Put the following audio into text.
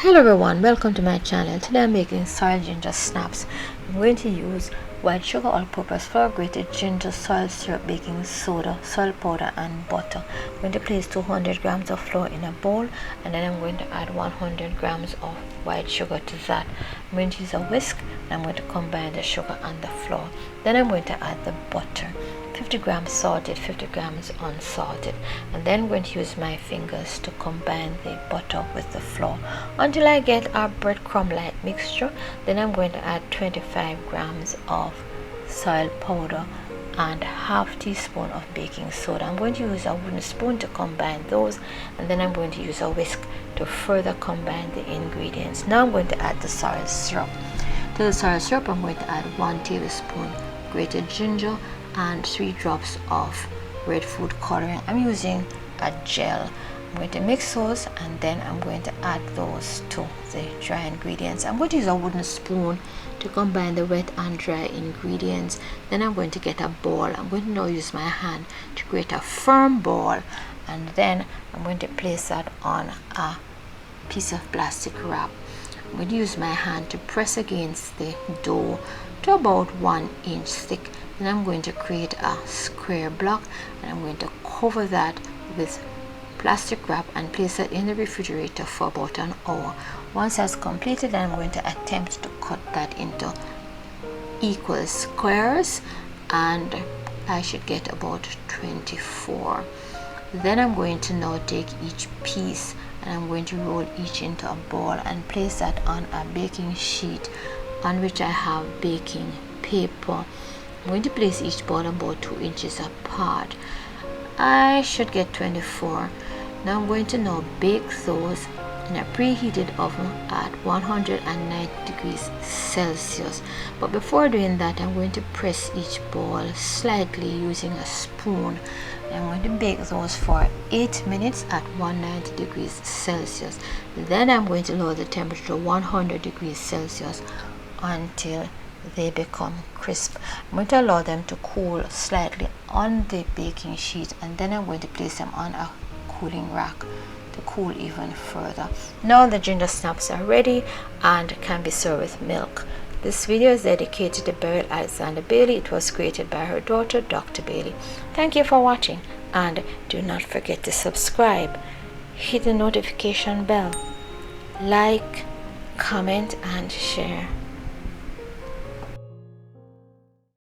Hello everyone, welcome to my channel. Today I'm making Sorrel ginger snaps. I'm going to use white sugar, all-purpose flour, grated ginger, soil syrup, baking soda, salt powder and butter. I'm going to place 200 grams of flour in a bowl, and then I'm going to add 100 grams of white sugar to that. I'm going to use a whisk and I'm going to combine the sugar and the flour. Then I'm going to add the butter, 50 grams salted, 50 grams unsalted, and then I'm going to use my fingers to combine the butter with the flour until I get a breadcrumb like mixture. Then I'm going to add 25 grams of soil powder and half teaspoon of baking soda. I'm going to use a wooden spoon to combine those, and then I'm going to use a whisk to further combine the ingredients. Now I'm going to add the sorrel syrup. To the sorrel syrup I'm going to add 1 tablespoon grated ginger and 3 drops of red food coloring. I'm using a gel. I'm going to mix those, and then I'm going to add those to the dry ingredients. I'm going to use a wooden spoon to combine the wet and dry ingredients. Then I'm going to get a ball. I'm going to now use my hand to create a firm ball, and then I'm going to place that on a piece of plastic wrap. I'm going to use my hand to press against the dough to about 1 inch thick. Then I'm going to create a square block, and I'm going to cover that with plastic wrap and place it in the refrigerator for about an hour. Once that's completed, I'm going to attempt to cut that into equal squares, and I should get about 24. Then I'm going to now take each piece and I'm going to roll each into a ball and place that on a baking sheet on which I have baking paper. I'm going to place each ball about 2 inches apart. I should get 24. Now I'm going to now bake those in a preheated oven at 190 degrees Celsius. But before doing that, I'm going to press each ball slightly using a spoon. I'm going to bake those for 8 minutes at 190 degrees Celsius. Then I'm going to lower the temperature to 100 degrees Celsius until they become crisp. I'm going to allow them to cool slightly on the baking sheet, and then I'm going to place them on a cooling rack to cool even further. Now the ginger snaps are ready and can be served with milk. This video is dedicated to Beryl Alexander Baillie. It was created by her daughter, Dr. Baillie. Thank you for watching, and do not forget to subscribe, hit the notification bell, like, comment and share.